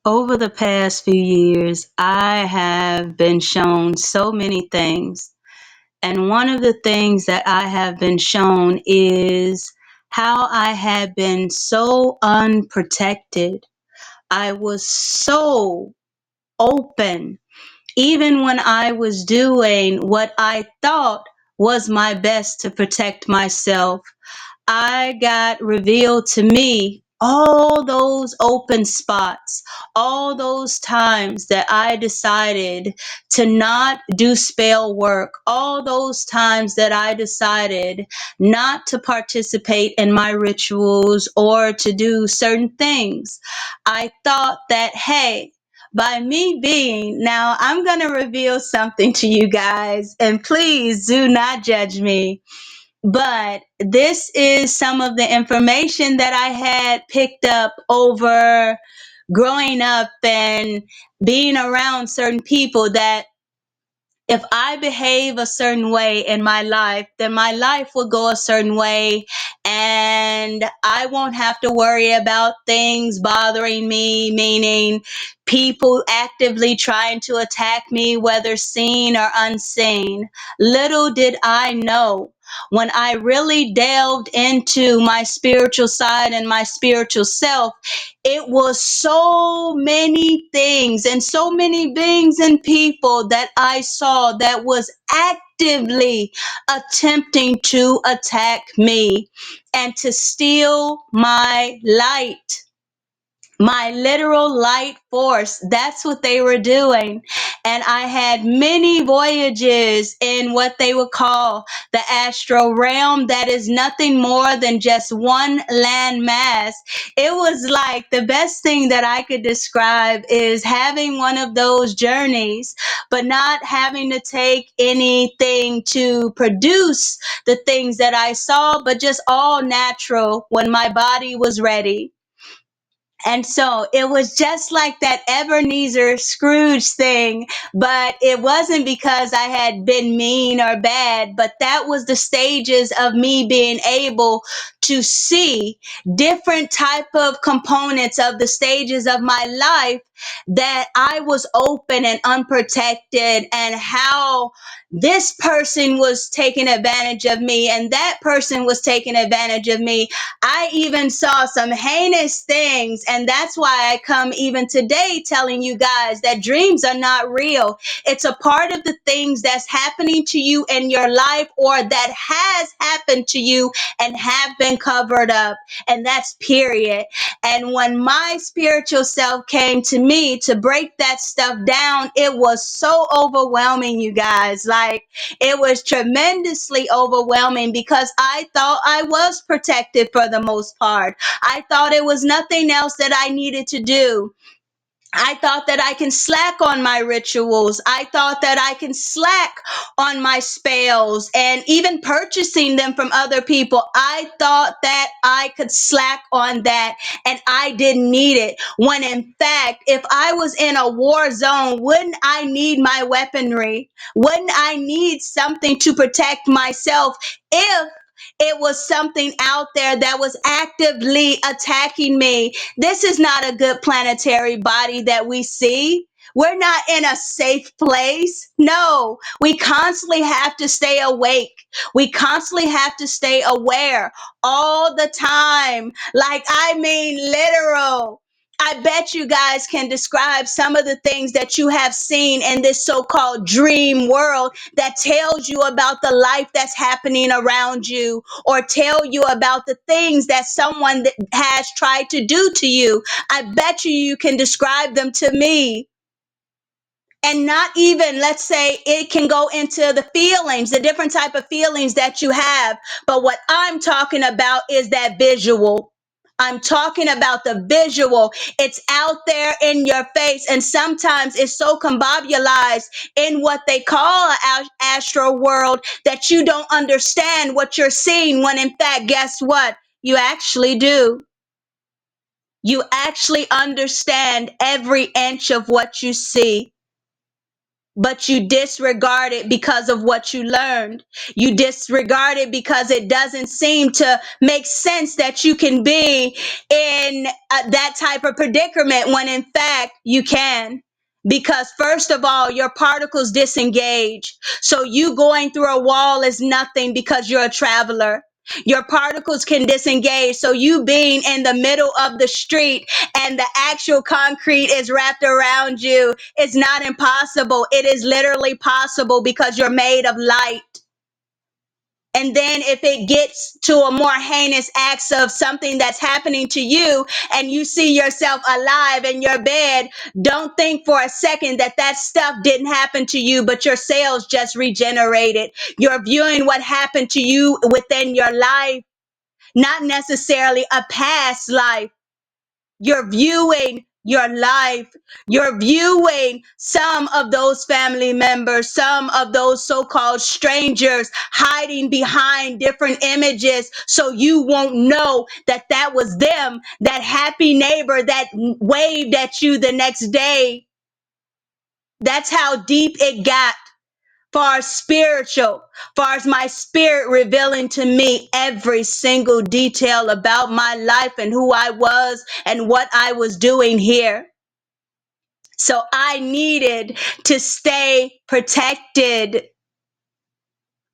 Over the past few years, I have been shown so many things. And one of the things that I have been shown is how I had been so unprotected. I was so open, even when I was doing what I thought was my best to protect myself. I got revealed to me all those open spots, all those times that I decided to not do spell work, all those times that I decided not to participate in my rituals or to do certain things. I thought that, hey, by me being, now I'm going to reveal something to you guys, and please do not judge me, but this is some of the information that I had picked up over growing up and being around certain people, that if I behave a certain way in my life, then my life will go a certain way, and I won't have to worry about things bothering me, meaning people actively trying to attack me, whether seen or unseen. Little did I know, when I really delved into my spiritual side and my spiritual self, it was so many things and so many beings and people that I saw that was actively attempting to attack me and to steal my light, my literal light force. That's what they were doing. And I had many voyages in what they would call the astral realm, that is nothing more than just one land mass. It was like the best thing that I could describe is having one of those journeys, but not having to take anything to produce the things that I saw, but just all natural when my body was ready. And so it was just like that Ebenezer Scrooge thing, but it wasn't because I had been mean or bad, but that was the stages of me being able to see different type of components of the stages of my life, that I was open and unprotected, and how this person was taking advantage of me and that person was taking advantage of me. I even saw some heinous things, and that's why I come even today telling you guys that dreams are not real. It's a part of the things that's happening to you in your life, or that has happened to you and have been covered up, and that's period. And when my spiritual self came to me to break that stuff down, it was so overwhelming, you guys. Like, it was tremendously overwhelming, because I thought I was protected for the most part. I thought it was nothing else that I needed to do. I thought that I can slack on my rituals. I thought that I can slack on my spells and even purchasing them from other people. I thought that I could slack on that and I didn't need it. When in fact, if I was in a war zone, wouldn't I need my weaponry? Wouldn't I need something to protect myself if it was something out there that was actively attacking me? This is not a good planetary body that we see. We're not in a safe place. No, we constantly have to stay awake. We constantly have to stay aware all the time. Like, I mean, literal. I bet you guys can describe some of the things that you have seen in this so-called dream world, that tells you about the life that's happening around you, or tell you about the things that someone that has tried to do to you. I bet you can describe them to me. And not even, let's say, it can go into the feelings, the different type of feelings that you have. But what I'm talking about is that visual. I'm talking about the visual. It's out there in your face. And sometimes it's so combobulized in what they call an astral world, that you don't understand what you're seeing, when in fact, guess what? You actually do. You actually understand every inch of what you see. but you disregard it because of what you learned. You disregard it because it doesn't seem to make sense that you can be in that type of predicament when in fact you can. Because first of all, your particles disengage. So you going through a wall is nothing because you're a traveler. Your particles can disengage. So you being in the middle of the street and the actual concrete is wrapped around you, it's not impossible. It is literally possible because you're made of light. And then if it gets to a more heinous acts of something that's happening to you and you see yourself alive in your bed, don't think for a second that that stuff didn't happen to you, but your cells just regenerated. You're viewing what happened to you within your life, not necessarily a past life. You're viewing your life. You're viewing some of those family members, some of those so-called strangers hiding behind different images so you won't know that that was them, that happy neighbor that waved at you the next day. That's how deep it got. Far as spiritual, far as my spirit revealing to me every single detail about my life and who I was and what I was doing here. So I needed to stay protected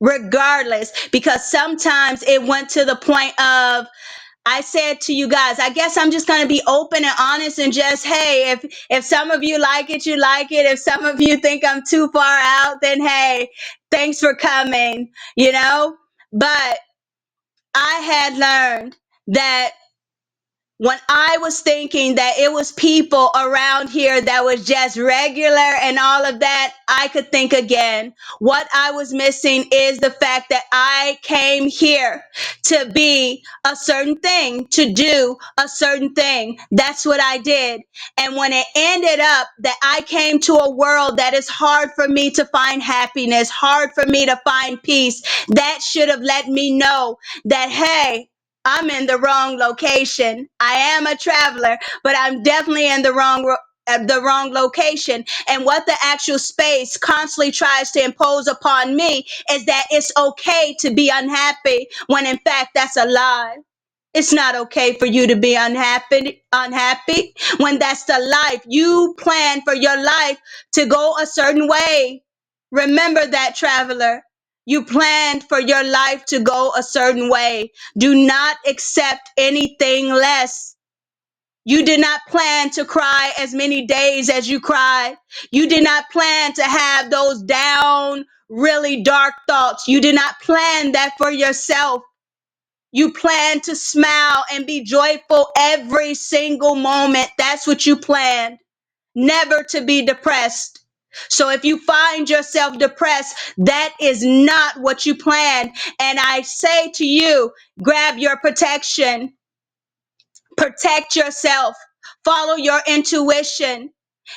regardless, because sometimes it went to the point of, I said to you guys, I guess I'm just going to be open and honest and just, hey, if some of you like it, you like it. If some of you think I'm too far out, then hey, thanks for coming, you know? But I had learned that when I was thinking that it was people around here that was just regular and all of that, I could think again. What I was missing is the fact that I came here to be a certain thing, to do a certain thing. That's what I did. And when it ended up that I came to a world that is hard for me to find happiness, hard for me to find peace, that should have let me know that, hey, I'm in the wrong location. I am a traveler, but I'm definitely in the wrong location. And what the actual space constantly tries to impose upon me is that it's okay to be unhappy, when in fact that's a lie. It's not okay for you to be unhappy when that's the life. You plan for your life to go a certain way. Remember that, traveler. You planned for your life to go a certain way. Do not accept anything less. You did not plan to cry as many days as you cried. You did not plan to have those down, really dark thoughts. You did not plan that for yourself. You plan to smile and be joyful every single moment. That's what you planned. Never to be depressed. So if you find yourself depressed, that is not what you planned. And I say to you, grab your protection. Protect yourself. Follow your intuition.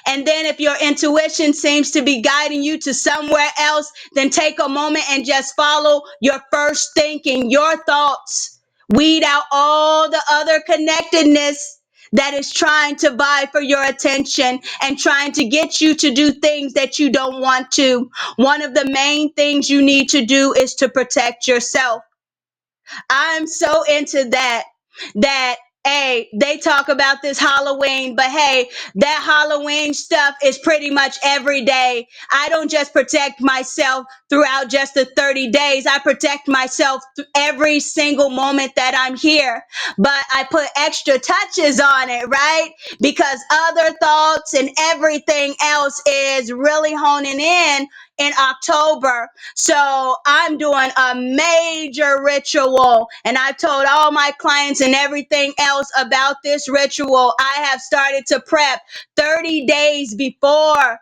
And then if your intuition seems to be guiding you to somewhere else, then take a moment and just follow your first thinking, your thoughts. Weed out all the other connectedness that is trying to vie for your attention and trying to get you to do things that you don't want to. One of the main things you need to do is to protect yourself. I'm so into that hey, they talk about this Halloween, but hey, that Halloween stuff is pretty much every day. I don't just protect myself throughout just the 30 days. I protect myself every single moment that I'm here. But I put extra touches on it, right? Because other thoughts and everything else is really honing in October. So I'm doing a major ritual, and I've told all my clients and everything else about this ritual. I have started to prep 30 days before,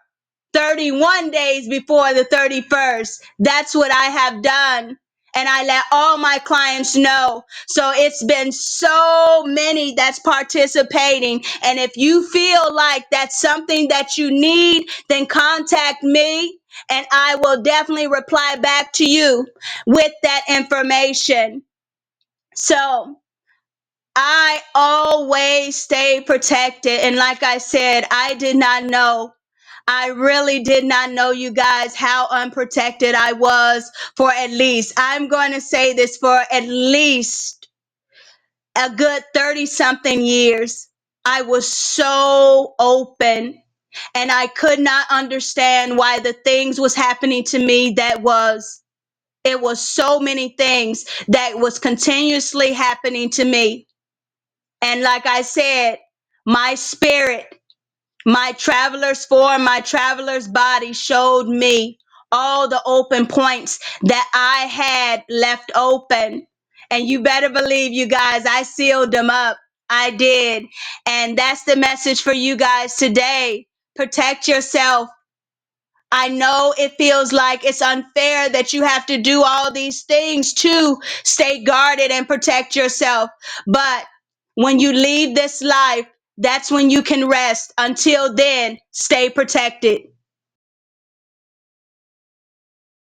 31 days before the 31st. That's what I have done. And I let all my clients know. So it's been so many that's participating. And if you feel like that's something that you need, then contact me and I will definitely reply back to you with that information. So I always stay protected. And like I said, I did not know. I really did not know, you guys, how unprotected I was for at least, I'm going to say this, for at least a good 30 something years. I was so open, and I could not understand why the things was happening to me. It was so many things that was continuously happening to me. And like I said, my spirit, my traveler's form, my traveler's body showed me all the open points that I had left open. And you better believe, you guys, I sealed them up. I did. And that's the message for you guys today. Protect yourself. I know it feels like it's unfair that you have to do all these things to stay guarded and protect yourself. But when you leave this life, that's when you can rest. Until then, stay protected.